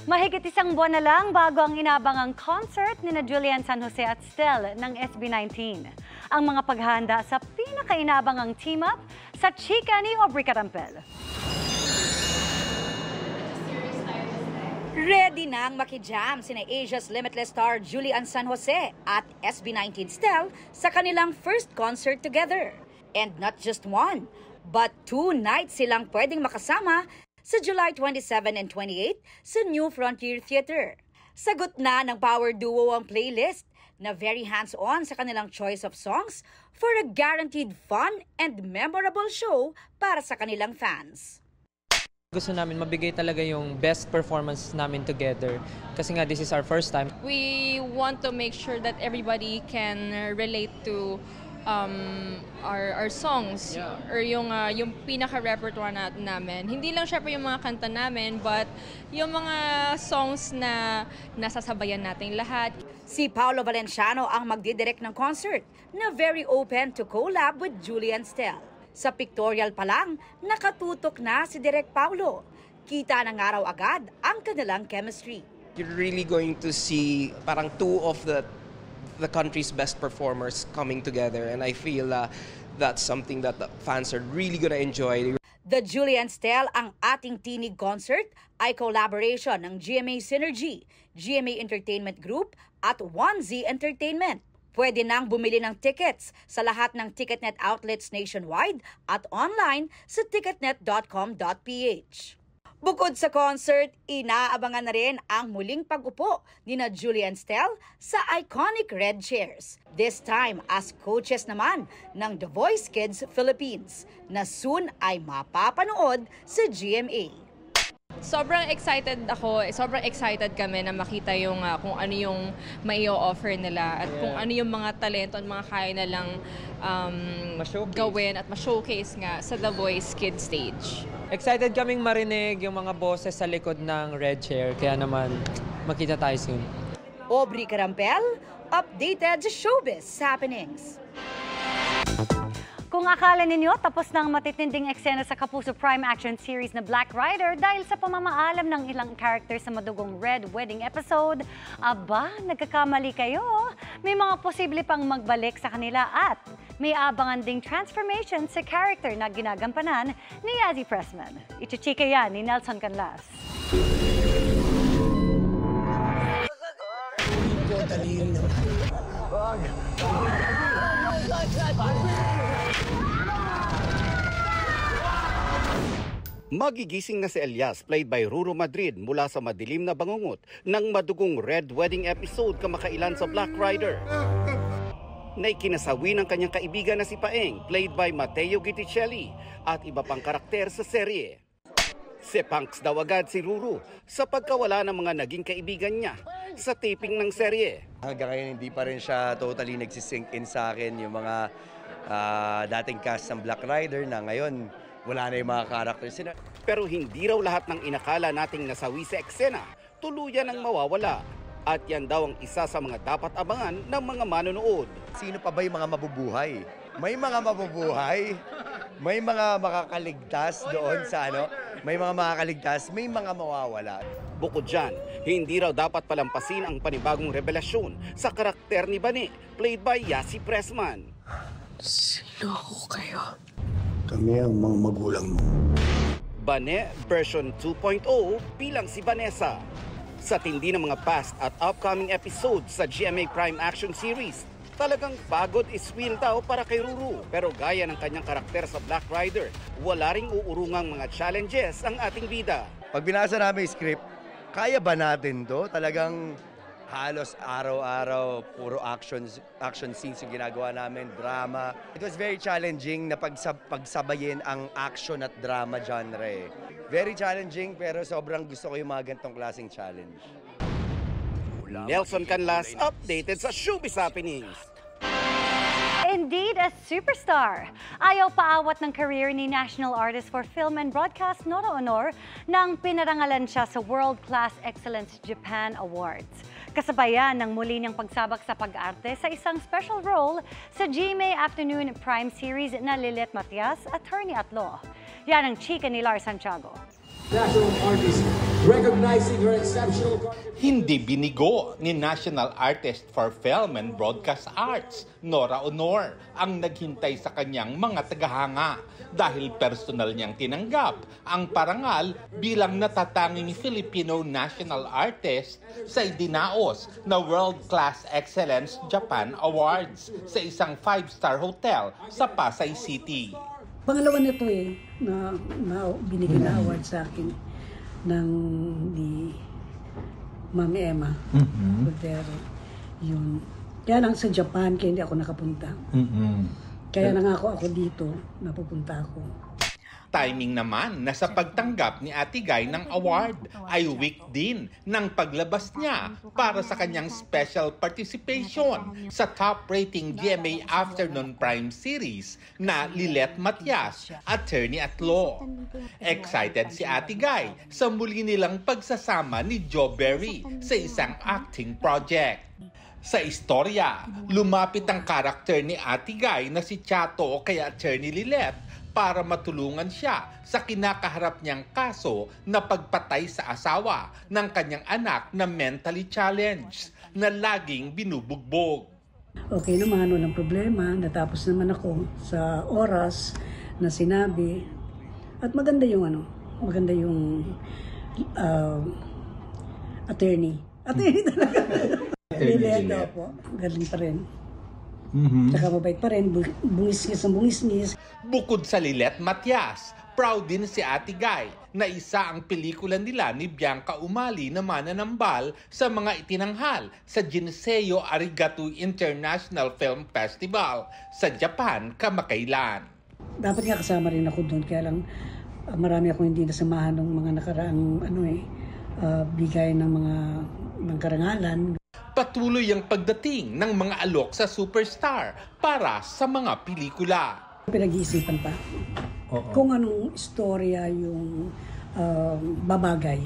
Mahigit isang buwan na lang bago ang inabangang concert ni Julian San Jose at Stel ng SB19. Ang mga paghahanda sa pinakainabangang team-up sa chika ni Aubrey Carampel. Ready na ang makijam sina Asia's Limitless star Julian San Jose at SB19 Stel sa kanilang first concert together. And not just one, but 2 nights silang pwedeng makasama sa July 27 and 28 sa New Frontier Theater. Sagot na ng power duo ang playlist na very hands-on sa kanilang choice of songs for a guaranteed fun and memorable show para sa kanilang fans. Gusto namin mabigay talaga yung best performance namin together kasi nga this is our first time. We want to make sure that everybody can relate to our songs, or yung pinaka-repertoire namin. Hindi lang syempre yung mga kanta namin, but yung mga songs na nasasabayan natin lahat. Si Paolo Valenciano ang magdidirect ng concert na very open to collab with Julian Stel. Sa pictorial pa lang, nakatutok na si Direk Paulo. Kita ng araw agad ang kanilang chemistry. You're really going to see parang 2 of the country's best performers coming together, and I feel that's something that the fans are really gonna enjoy. The Julian Stel ang ating tinig concert ay collaboration ng GMA Synergy, GMA Entertainment Group at 1Z Entertainment. Pwede nang bumili ng tickets sa lahat ng Ticketnet outlets nationwide at online sa ticketnet.com.ph. Bukod sa concert, inaabangan na rin ang muling pag-upo ni Julian Stel sa iconic red chairs. This time as coaches naman ng The Voice Kids Philippines na soon ay mapapanood sa GMA. Sobrang excited ako, sobrang excited kami na makita yung kung ano yung mai-offer nila at kung ano yung mga talento at mga kaya nilang gawin at ma-showcase nga sa The Voice Kids stage. Excited kaming marinig yung mga boses sa likod ng red chair, kaya naman makita tayo soon. Aubrey Carampel, updated sa showbiz happenings. Kung akala ninyo tapos na ang matitinding eksena sa Kapuso Prime Action series na Black Rider dahil sa pamamaalam ng ilang character sa madugong Red Wedding episode, aba, nagkakamali kayo. May mga posible pang magbalik sa kanila at may abangan ding transformation sa character na ginagampanan ni Yazzie Pressman. Ichichika yan ni Nelson Canlas. Magigising na si Elias, played by Ruru Madrid, mula sa madilim na bangungot ng madugong Red Wedding episode kamakailan sa Black Rider. Na ikinasawi ng kanyang kaibigan na si Paeng, played by Matteo Giticelli, at iba pang karakter sa serye. Sepanks daw agad si Ruru sa pagkawala ng mga naging kaibigan niya sa taping ng serye. Hanggang ngayon hindi pa rin siya totally nagsisink in sa akin yung mga dating cast ng Black Rider na ngayon wala na yung mga characters. Pero hindi raw lahat ng inakala nating nasawi sa eksena tuluyan ang mawawala. At yan daw ang isa sa mga dapat abangan ng mga manonood. Sino pa ba yung mga mabubuhay? May mga mabubuhay, may mga makakaligtas doon sa may mga makakaligtas, may mga mawawala. Bukod dyan, hindi raw dapat palampasin ang panibagong revelasyon sa karakter ni Bane, played by Yazzie Pressman. Sino ako kayo? Kami ang mga magulang mo. Bane version 2.0 bilang si Vanessa. Sa tindi ng mga past at upcoming episodes sa GMA Prime Action Series, talagang pagod is win daw para kay Ruru. Pero gaya ng kanyang karakter sa Black Rider, wala ring uurungang mga challenges ang ating bida. Pag binasa namin yung script, kaya ba natin to? Talagang halos araw-araw, puro action scenes yung ginagawa namin, drama. It was very challenging na pagsabayin ang action at drama genre. Very challenging, pero sobrang gusto ko yung mga ganitong klaseng challenge. Nelson Canlas, updated sa showbiz happenings. Indeed, a superstar. Ayaw paawat ng career ni National Artist for Film and Broadcast Nora Honor nang pinarangalan siya sa World Class Excellence Japan Awards. Kasabayan ng muli niyang pagsabak sa pag-arte sa isang special role sa GMA Afternoon Prime Series na Lilet Matias, Attorney at Law. Yan ang chika ni Lars Santiago. National artist recognizing her exceptional Hindi binigo ni National Artist for Film and Broadcast Arts, Nora Honor, ang naghintay sa kanyang mga tagahanga dahil personal niyang tinanggap ang parangal bilang natatanging Filipino national artist sa idinaos na World Class Excellence Japan Awards sa isang 5-star hotel sa Pasay City. Pangalawa nito na binigyan na award sa akin ng ni Ma'am Emma Cordero. Yun. Kaya lang sa Japan, kaya hindi ako nakapunta. Kaya nangako ako dito, napupunta ako. Timing naman na sa pagtanggap ni Ate Guy ng award ay week din ng paglabas niya para sa kanyang special participation sa top-rating GMA Afternoon Prime series na Lilet Matias, Attorney at Law. Excited si Ate Guy sa muli nilang pagsasama ni Joe Berry sa isang acting project. Sa istorya, lumapit ang karakter ni Ate Guy na si Chato o kaya Attorney Lilet para matulungan siya sa kinakaharap niyang kaso na pagpatay sa asawa ng kanyang anak na mentally challenged na laging binubugbog. Okay naman, walang problema. Natapos naman ako sa oras na sinabi. At maganda yung attorney. Attorney talaga. Lilet po. Galing pa rin. Saka mabait pa rin, bungis-ngis. Bukod sa Lilet Matias, proud din si Ate Guy na isa ang pelikula nila ni Bianca Umali na mananambal sa mga itinanghal sa Jinseo Arigato International Film Festival sa Japan kamakailan. Dapat nga kasama rin ako doon, kaya lang marami akong hindi nasamahan ng mga nakaraang bigay ng karangalan. Patuloy ang pagdating ng mga alok sa superstar para sa mga pelikula. Pinag-iisipan pa kung anong istorya yung babagay.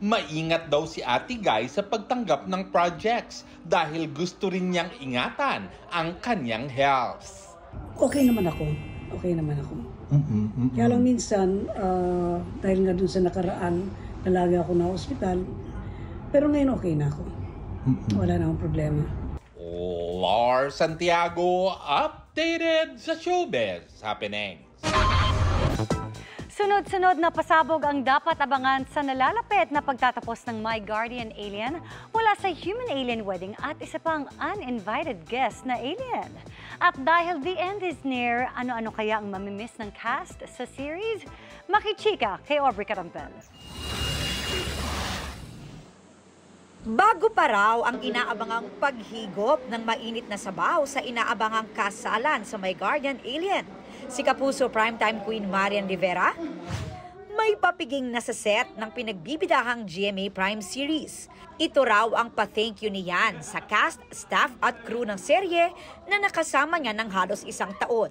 Maingat daw si Ate Guy sa pagtanggap ng projects dahil gusto rin niyang ingatan ang kanyang health. Okay naman ako. Kaya lang minsan, dahil nga dun sa nakaraan, nalaga ako na ospital, pero ngayon okay na ako. Wala na akong problema. Lars Santiago, updated sa showbiz happenings. Sunod-sunod na pasabog ang dapat abangan sa nalalapit na pagtatapos ng My Guardian Alien mula sa Human-Alien Wedding at isa pang uninvited guest na alien. At dahil the end is near, ano-ano kaya ang mamimiss ng cast sa series? Makichika kay Aubrey Carampel. Bago pa raw ang inaabangang paghigop ng mainit na sabaw sa inaabangang kasalan sa My Guardian Alien, si Kapuso primetime queen Marian Rivera, may papiging na sa set ng pinagbibidahang GMA Prime series. Ito raw ang pa-thank you niyan sa cast, staff at crew ng serye na nakasama niya ng halos isang taon.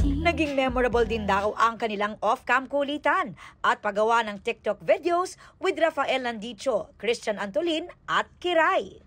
Naging memorable din daw ang kanilang off-cam kulitan at paggawa ng TikTok videos with Rafael Landicho, Christian Antolin at Kiray.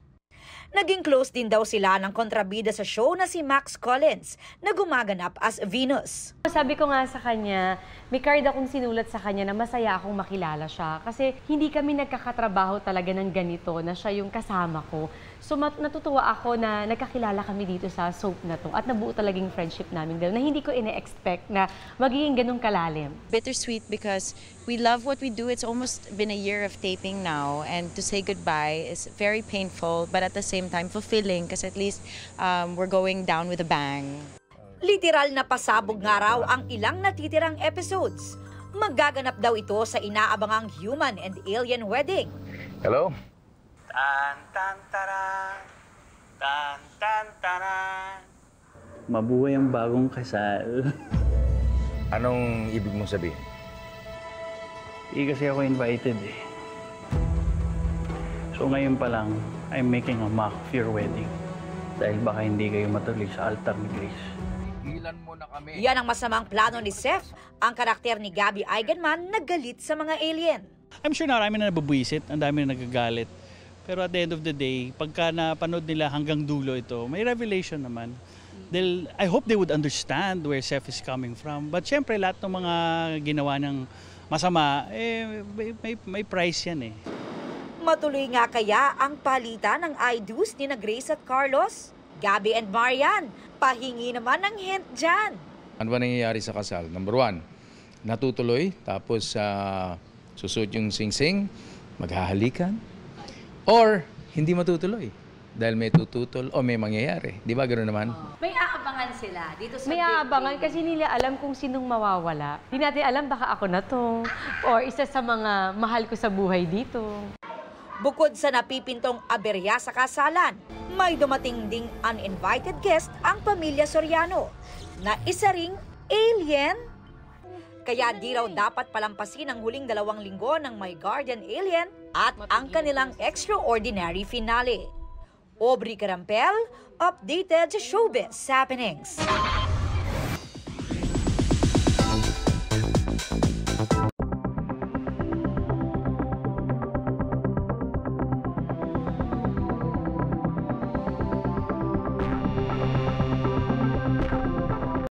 Naging close din daw sila ng kontrabida sa show na si Max Collins na gumaganap as Venus. Sabi ko nga sa kanya, may card akong sinulat sa kanya na masaya akong makilala siya kasi hindi kami nagkakatrabaho talaga ng ganito na siya yung kasama ko. So natutuwa ako na nagkakilala kami dito sa soap na to at nabuo talagang friendship namin dahil na hindi ko ine-expect na magiging ganun kalalim. Bittersweet because we love what we do. It's almost been a year of taping now and to say goodbye is very painful but at the same time fulfilling kasi at least we're going down with a bang. Literal na pasabog nga raw ang ilang natitirang episodes. Magaganap daw ito sa inaabangang Human and Alien Wedding. Hello? Tan tan taran, tan tan taran. Mabuhay ang bagong kasal. Anong ibig mong sabihin? Kasi ako invited eh. So ngayon pa lang, I'm making a mock of your wedding. Dahil baka hindi kayo matuloy sa altar ni Grace. Ilan mo na kami. Yan ang masamang plano ni Seth, ang karakter ni Gabby Eigenman na galit sa mga alien. I'm sure marami na nabubwisit, ang dami na nagagalit. Pero at the end of the day, pagka napanood nila hanggang dulo ito, may revelation naman. I hope they would understand where Seth is coming from. But syempre, lahat ng mga ginawa ng masama, may price yan eh. Matuloy nga kaya ang palitan ng I-dos ni Grace at Carlos? Gabby and Marian, pahingi naman ng hint dyan. Ano ba nangyayari sa kasal? Number 1, natutuloy, tapos susuot yung sing-sing, maghahalikan, or hindi matutuloy dahil may tututol o may mangyayari. Di ba gano'n naman? May aabangan sila dito sa May aabangan kasi nila alam kung sinong mawawala. Hindi natin alam baka ako na to or isa sa mga mahal ko sa buhay dito. Bukod sa napipintong aberya sa kasalan, may dumating ding uninvited guest ang pamilya Soriano na isa ring alien. Kaya di raw dapat palampasin ang huling 2 linggo ng My Guardian Alien at ang kanilang extraordinary finale. Aubrey Carampel, updated sa Showbiz Happenings.